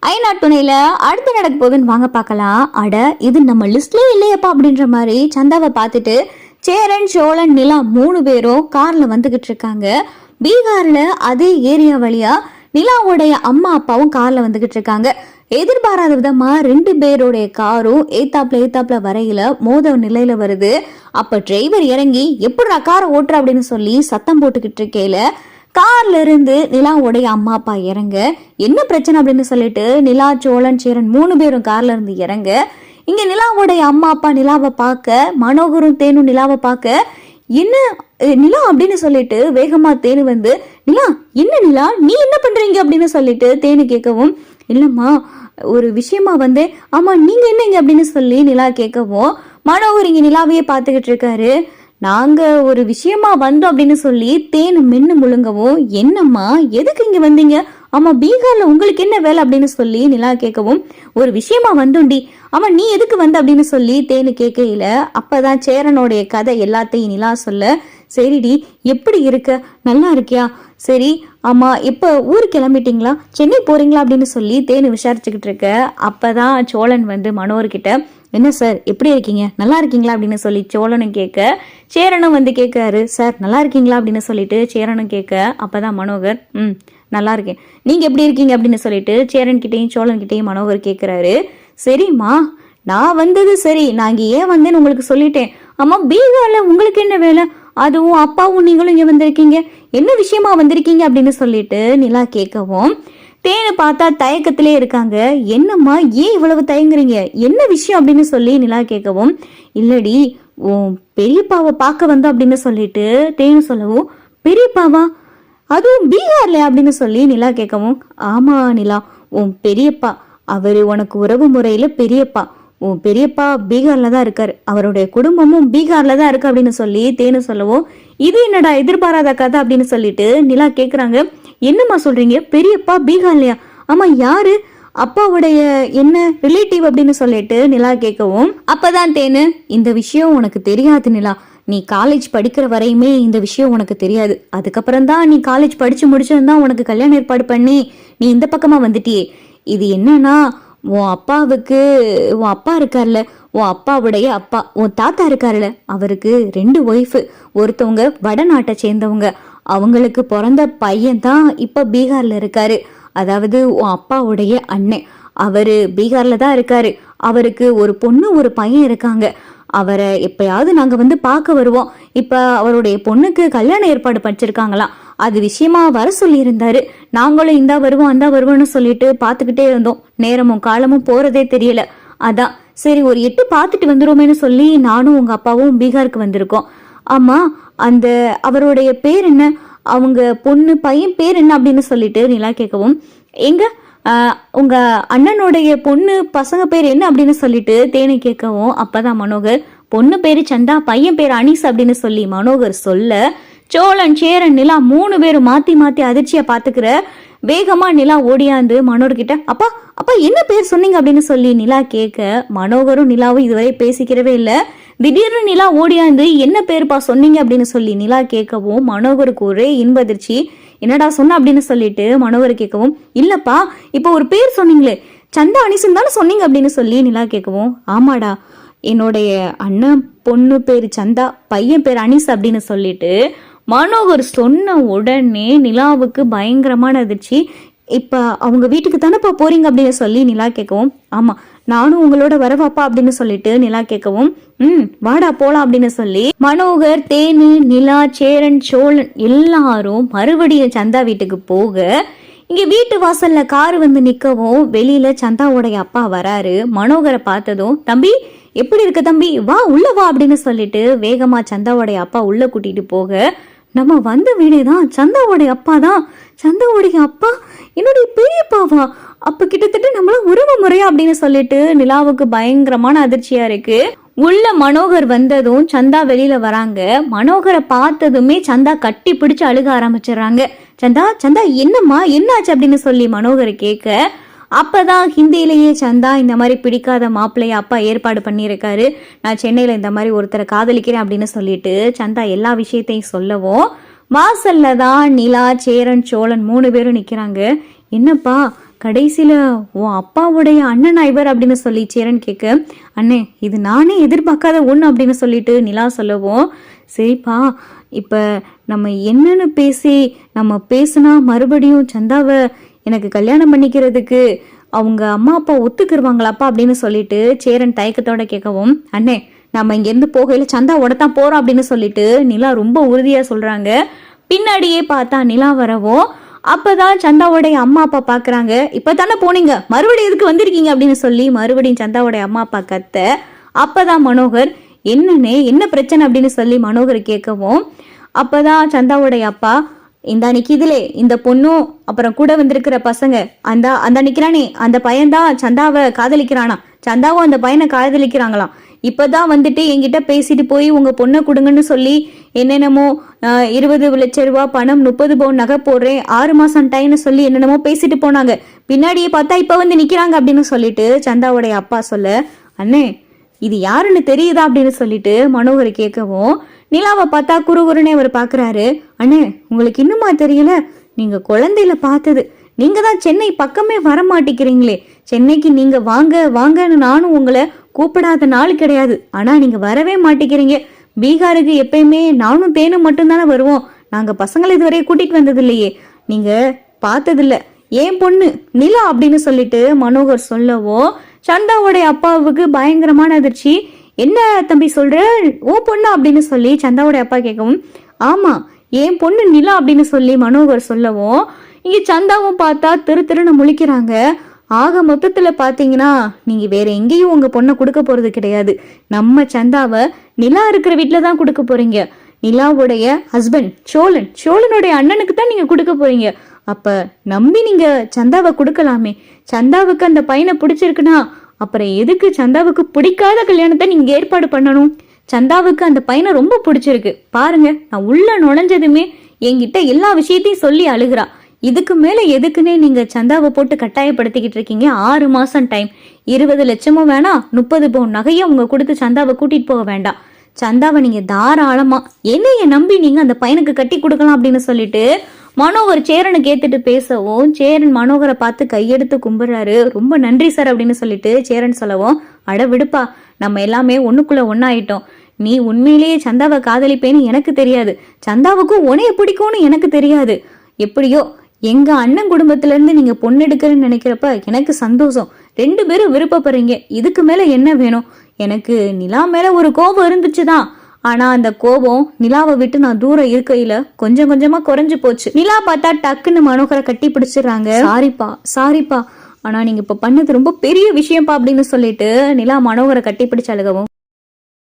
ஐநா துணையில அடுத்து நடக்க போகுதுன்னு வாங்க பார்க்கலாம். அட இது நம்ம லிஸ்ட்லயே இல்லையப்பா அப்படின்ற மாதிரி சந்தாவை பார்த்துட்டு சேரன் சோழன் நிலா 3 பேரும் கார்ல வந்துகிட்டு இருக்காங்க. பீகார்ல அதே ஏரியா வழியா நிலாவுடைய அம்மா அப்பாவும் கார்ல வந்துகிட்டு இருக்காங்க. எதிர்பாராத விதமா 2 பேருடைய காரும் ஏத்தாப்ல வரையில மோத நிலையில வருது. அப்ப டிரைவர் இறங்கி எப்படிடா காரை ஓட்டுற அப்படின்னு சொல்லி சத்தம் போட்டுக்கிட்டு இருக்கையில கார்ல இருந்து நிலாவுடைய அம்மா அப்பா இறங்க. என்ன பிரச்சனை அப்படின்னு சொல்லிட்டு நிலா சோழன் சேரன் 3 பேரும் கார்ல இருந்து இறங்க. இங்க நிலாவுடைய அம்மா அப்பா நிலாவை பார்க்க, மனோகரும் தேனும் நிலாவை பார்க்க, என்ன நிலா அப்படின்னு சொல்லிட்டு வேகமா தேனு வந்து, நிலா என்ன நிலா நீ என்ன பண்றீங்க அப்படின்னு சொல்லிட்டு தேனு கேட்கவும், இல்லம்மா ஒரு விஷயமா வந்து, ஆமா நீங்க என்னங்க அப்படின்னு சொல்லி நிலா கேட்கவும், மனோகர் இங்க நிலாவையே பார்த்துக்கிட்டு இருக்காரு. நாங்க ஒரு விஷயமா வந்தோம் அப்படின்னு சொல்லி தேனு மென்னு முழுங்கவும், என்னம்மா எதுக்கு இங்க வந்தீங்க, ஆமா பீகார்ல உங்களுக்கு என்ன வேலை அப்படின்னு சொல்லி நிலா கேட்கவும், ஒரு விஷயமா வந்தோண்டி, ஆமா நீ எதுக்கு வந்த அப்படின்னு சொல்லி தேனு கேட்கையில அப்பதான் சேரனுடைய கதை எல்லாத்தையும் நிலா சொல்ல, சரிடி எப்படி இருக்க, நல்லா இருக்கியா, சரி ஆமா இப்ப ஊருக்கு கிளம்பிட்டீங்களா, சென்னை போறீங்களா அப்படின்னு சொல்லி தேனு விசாரிச்சுக்கிட்டு இருக்க. அப்பதான் சோழன் வந்து மனோர்கிட்ட, என்ன சார் எப்படி இருக்கீங்க, நல்லா இருக்கீங்களா அப்படின்னு சொல்லி சோழனும் கேட்க, சேரனும் வந்து கேட்காரு, சார் நல்லா இருக்கீங்களா அப்படின்னு சொல்லிட்டு சேரனும் கேட்க. அப்பதான் மனோகர், நல்லா இருக்கேன், நீங்க எப்படி இருக்கீங்க அப்படின்னு சொல்லிட்டு சேரன் கிட்டையும் சோழன் கிட்டையும் மனோகர் கேட்கிறாரு. சரிம்மா நான் வந்தது சரி, நான் இங்க ஏன் வந்தேன்னு உங்களுக்கு சொல்லிட்டேன். ஆமா பீகார்ல உங்களுக்கு என்ன வேலை, அதுவும் அப்பாவும் நீங்களும் இங்க வந்திருக்கீங்க, என்ன விஷயமா வந்திருக்கீங்க அப்படின்னு சொல்லிட்டு நிலா கேட்கவும், தேனை பார்த்தா தயக்கத்திலே இருக்காங்க. என்னம்மா ஏன் இவ்வளவு தயங்குறீங்க, என்ன விஷயம் அப்படின்னு சொல்லி நிலா கேட்கவும், இல்லடி உன் பெரியப்பாவை பார்க்க வந்தோம் அப்படின்னு சொல்லிட்டு தேனு சொல்லவும், பெரியப்பாவா அதுவும் பீகார்ல அப்படின்னு சொல்லி நிலா கேட்கவும், ஆமா நிலா உன் பெரியப்பா, அவரு உனக்கு உறவு முறையில பெரியப்பா, உன் பெரியப்பா பீகார்ல தான் இருக்காரு, அவருடைய குடும்பமும் பீகார்ல தான் இருக்கு அப்படின்னு சொல்லி தேனு சொல்லவும், இது என்னடா எதிர்பாராத கதை அப்படின்னு சொல்லிட்டு நிலா கேக்குறாங்க. என்னம்மா சொல்றீங்க, பெரியப்பா பீகார்லயா, ஆமா யாரு, அப்பாவுடைய என்ன ரிலேட்டிவ் அப்படின்னு சொல்லிட்டு நிலா கேட்கவும், அப்பதான் தேனு, இந்த விஷயம் உனக்கு தெரியாது நிலா, நீ காலேஜ் படிக்கிற வரையுமே இந்த விஷயம் உனக்கு தெரியாது, அதுக்கப்புறம் தான் நீ காலேஜ் படிச்சு முடிச்சதுதான் உனக்கு கல்யாணம் ஏற்பாடு பண்ணி நீ இந்த பக்கமா வந்துட்டியே. இது என்னன்னா உன் அப்பாவுக்கு, உன் அப்பா இருக்கார்ல, உன் அப்பாவுடைய அப்பா உன் தாத்தா இருக்காருல்ல, அவருக்கு 2 ஒய்ஃபு, ஒருத்தவங்க வடநாட்டை சேர்ந்தவங்க, அவங்களுக்கு பிறந்த பையன் தான் இப்ப பீகார்ல இருக்காரு, அதாவது உன் அப்பாவுடைய அண்ணன், அவரு பீகார்ல தான் இருக்காரு, அவருக்கு ஒரு பொண்ணு ஒரு பையன் இருக்காங்க, அவரை எப்பயாவது நாங்க வந்து பார்க்க வருவோம், இப்ப அவருடைய பொண்ணுக்கு கல்யாண ஏற்பாடு படிச்சிருக்காங்களாம், அது விஷயமா வர சொல்லி இருந்தாரு, நாங்களும் இந்தா வருவோம் அந்த வருவோம்னு சொல்லிட்டு பாத்துக்கிட்டே இருந்தோம், நேரமும் காலமும் போறதே தெரியல, அதான் சரி ஒரு 8 பார்த்துட்டு வந்துருவோமேனு சொல்லி நானும் உங்க அப்பாவும் பீகாருக்கு வந்திருக்கோம். ஆமா அந்த அவருடைய பேர் என்ன, அவங்க பொண்ணு பையன் பேர் என்ன அப்படின்னு சொல்லிட்டு நிலா கேட்கவும், எங்க உங்க அண்ணனுடைய பொண்ணு பசங்க பேர் என்ன அப்படின்னு சொல்லிட்டு தேனை கேட்கவும், அப்பதான் மனோகர், பொண்ணு பேரு சந்தா பையன் பேர் அனீஸ் அப்படின்னு சொல்லி மனோகர் சொல்ல, சோழன் சேரன் நிலா 3 பேரும் மாத்தி மாத்தி அதிர்ச்சியா பாத்துக்கிற. வேகமா நிலா ஓடியாந்து மனோர்கிட்ட, அப்பா அப்பா என்ன பேர் சொன்னீங்க அப்படின்னு சொல்லி நிலா கேட்க, மனோகரும் நிலாவும் இதுவரை பேசிக்கிறவே இல்லை. திடீர்னு நிலா ஓடியாந்து என்ன பேருப்பா சொன்னீங்க அப்படின்னு சொல்லி நிலா கேட்கவும், மனோகருக்கு ஒரே இன்ப அதிர்ச்சி. என்னடா சொன்ன அப்படின்னு சொல்லிட்டு மனோகர் கேட்கவும், இல்லப்பா இப்போ ஒரு பேர் சொன்னீங்களே சந்தா அனிசன் தானே சொன்னீங்க அப்படின்னு சொல்லி நிலா கேட்கவும், ஆமாடா என்னுடைய அண்ணன் பொண்ணு பேரு சந்தா பையன் பேர் அனீஸ் அப்படின்னு சொல்லிட்டு மனோகர் சொன்ன உடனே நிலாவுக்கு பயங்கரமான அதிர்ச்சி. இப்ப அவங்க வீட்டுக்கு தானேப்பா போறீங்க அப்படின்னு சொல்லி நிலா கேட்கவும், ஆமா நானும் உங்களோட வரவாப்பா அப்படின்னு சொல்லிட்டு நிலா கேட்கவும், வாடா போலாம் அப்படின்னு சொல்லி மனோகர் தேனு நிலா சேரன் சோழன் எல்லாரும் மறுபடியும் சந்தா வீட்டுக்கு போக, இங்க வீட்டு வாசல்ல கார் வந்து நிக்கவும் வெளியில சந்தாவோடைய அப்பா வராரு. மனோகரை பார்த்ததும், தம்பி எப்படி இருக்க தம்பி, வா உள்ள வா அப்படின்னு சொல்லிட்டு வேகமா சந்தாவோடைய அப்பா உள்ள கூட்டிட்டு போக, நம்ம வந்த வீடேதான் சந்தாவோடைய அப்பா தான், சந்தாவோடைய அப்பா என்னுடைய பெரியப்பாவா, அப்ப கிட்டத்தட்ட நம்மள உறவு முறையா அப்படின்னு சொல்லிட்டு நிலாவுக்கு பயங்கரமான அதிர்ச்சியா இருக்கு. உள்ள மனோகர் வந்ததும் சந்தா வெளியில வராங்க. மனோகரை பார்த்ததுமே சந்தா கட்டி பிடிச்சு அழுக ஆரம்பிச்சிடறாங்க. சந்தா சந்தா என்னம்மா என்னாச்சு அப்படின்னு சொல்லி மனோகரை கேட்க, அப்பதான் ஹிந்தியிலேயே சந்தா இந்த மாதிரி பிடிக்காத மாப்பிள்ளைய அப்பா ஏற்பாடு பண்ணியிருக்காரு, நான் சென்னையில இந்த மாதிரி ஒருத்தரை காதலிக்கிறேன் அப்படின்னு சொல்லிட்டு சந்தா எல்லா விஷயத்தையும் சொல்லவும், வாசல்ல தான் நிலா சேரன் சோழன் 3 பேரும் நிக்கிறாங்க. என்னப்பா கடைசியில உன் அப்பாவுடைய அண்ணனா இவர் அப்படின்னு சொல்லி சேரன் கேட்க, அண்ணே இது நானே எதிர்பார்க்காத ஒன்று அப்படின்னு சொல்லிட்டு நிலா சொல்லவும், சரிப்பா இப்ப நம்ம என்னன்னு பேசி நம்ம பேசுனா மறுபடியும் சந்தாவை எனக்கு கல்யாணம் பண்ணிக்கிறதுக்கு அவங்க அம்மா அப்பா ஒத்துக்கிருவாங்களாப்பா அப்படின்னு சொல்லிட்டு சேரன் தயக்கத்தோட கேட்கவும், அண்ணே நம்ம இங்கேருந்து போகையில சந்தாவோட தான் போறோம் அப்படின்னு சொல்லிட்டு நிலா ரொம்ப உறுதியா சொல்றாங்க. பின்னாடியே பார்த்தா நிலா வரவும் அப்பதான் சந்தாவோடைய அம்மா அப்பா பாக்குறாங்க. இப்பதானே போனீங்க, மறுபடியும் எதுக்கு வந்திருக்கீங்க அப்படின்னு சொல்லி மறுபடியும் சந்தாவோடைய அம்மா அப்பா கத்த, அப்பதான் மனோகர் என்னன்னே என்ன பிரச்சனை அப்படின்னு சொல்லி மனோகர் கேட்கவும், அப்பதான் சந்தாவோடைய அப்பா, இந்த நிக்கிதிலே இந்த பொண்ணும் அப்புறம் கூட வந்திருக்கிற பசங்க அந்த நிக்கிறானே அந்த பையன்தான் சந்தாவை காதலிக்கிறானா, சந்தாவும் அந்த பையனை காதலிக்கிறாங்களாம். இப்பதான் வந்துட்டு என்கிட்ட பேசிட்டு போய் உங்க பொண்ணை கொடுங்கன்னு சொல்லி என்னென்னமோ 20 லட்சம் ரூபாய் பணம் 30 பவுன் நகை போடுறேன் 6 மாசம் டைம்னு சொல்லி என்னென்னமோ பேசிட்டு போனாங்க. பின்னாடியே பார்த்தா இப்ப வந்து நிக்கிறாங்க அப்படின்னு சொல்லிட்டு சந்தாவுடைய அப்பா சொல்ல, அண்ணே இது யாருன்னு தெரியுதா அப்படின்னு சொல்லிட்டு மனோகர் கேட்கவும், நிலாவை பார்த்தா குறுகுறுனே அவர் பாக்குறாரு. அண்ணே உங்களுக்கு இன்னுமா தெரியல, நீங்க குழந்தையில பார்த்தது, நீங்க தான் சென்னை பக்கமே வர மாட்டேங்கிறீங்களே, சென்னைக்கு நீங்க வாங்க வாங்கன்னு நானும் உங்களை கூப்பிடாத நாள் கிடையாது, ஆனா நீங்க வரவே மாட்டேங்கிறீங்க. பீகாருக்கு எப்பயுமே நானும் தேனும் மட்டும்தானே வருவோம், நாங்க பசங்களை இதுவரையே கூட்டிட்டு வந்தது இல்லையே, நீங்க பார்த்ததில்ல ஏன் பொண்ணு நிலா அப்படின்னு சொல்லிட்டு மனோகர் சொல்லவோ சந்தாவோடைய அப்பாவுக்கு பயங்கரமான அதிர்ச்சி. என்ன தம்பி சொல்ற, ஓ பொண்ணு அப்படின்னு சொல்லி சந்தாவோடைய அப்பா கேட்கவும், ஆமா என் பொண்ணு நிலா அப்படின்னு சொல்லி மனோகர் சொல்லவும் இங்க சந்தாவும் பார்த்தா திருன்னு முழிக்கிறாங்க. ஆக மொத்தத்துல பாத்தீங்கன்னா நீங்க வேற எங்கேயும் உங்க பொண்ணை கொடுக்க போறது கிடையாது, நம்ம சந்தாவை நிலா இருக்கிற வீட்டுலதான் கொடுக்க போறீங்க. நிலாவுடைய ஹஸ்பண்ட் சோழனுடைய அண்ணனுக்கு தான் நீங்க கொடுக்க போறீங்க. அப்ப நம்பி நீங்க சந்தாவை கொடுக்கலாமே, சந்தாவுக்கு அந்த பையனை பிடிச்சிருக்குன்னா அப்புறம் எதுக்கு சந்தாவுக்கு பிடிக்காத கல்யாணத்தை நீங்க ஏற்பாடு பண்ணணும்? சந்தாவுக்கு அந்த பையனை ரொம்ப பிடிச்சிருக்கு பாருங்க, நான் உள்ள நுழைஞ்சதுமே என்கிட்ட எல்லா விஷயத்தையும் சொல்லி அழுகிறா. இதுக்கு மேல எதுக்குன்னே நீங்க சந்தாவை போட்டு கட்டாயப்படுத்திக்கிட்டு இருக்கீங்க. 6 மாசம் டைம், 20 லட்சமும் வேணாம், 30 பவுன் நகையும் உங்க கொடுத்து சந்தாவை கூட்டிட்டு போக வேண்டாம். சந்தாவை நீங்க தாராளமா என்னைய நம்பி நீங்க அந்த பையனுக்கு கட்டி கொடுக்கலாம் அப்படின்னு சொல்லிட்டு மனோகர் சேரனுக்கு ஏத்துட்டு பேசவும் சேரன் மனோகரை பார்த்து கையெடுத்து கும்பிடுறாரு. ரொம்ப நன்றி சார் அப்படின்னு சொல்லிட்டு சேரன் சொல்லவும், அட விடுப்பா, நம்ம எல்லாமே ஒண்ணுக்குள்ள ஒன்னாயிட்டோம். நீ உண்மையிலேயே சந்தாவை காதலிப்பேன்னு எனக்கு தெரியாது, சந்தாவுக்கும் உனைய பிடிக்கும்னு எனக்கு தெரியாது. எப்படியோ எங்க அண்ணன் குடும்பத்துல இருந்து நீங்க பொண்ணு எடுக்கிறேன்னு நினைக்கிறப்ப எனக்கு சந்தோஷம். 2 பேரும் விருப்பப்படுறீங்க, இதுக்கு மேல என்ன வேணும்? எனக்கு நிலா மேல ஒரு கோபம் இருந்துச்சுதான், ஆனா அந்த கோபம் நிலாவை விட்டு நான் தூரம் இருக்கையில கொஞ்சம் கொஞ்சமா குறைஞ்சு போச்சு. நிலா பார்த்தா டக்குன்னு மனோகரை கட்டி பிடிச்சிடுறாங்க. சாரிப்பா ஆனா நீங்க இப்ப பண்ணது ரொம்ப பெரிய விஷயம்ப்பா அப்படின்னு சொல்லிட்டு நிலா மனோகரை கட்டி பிடிச்சு அழுகவும்,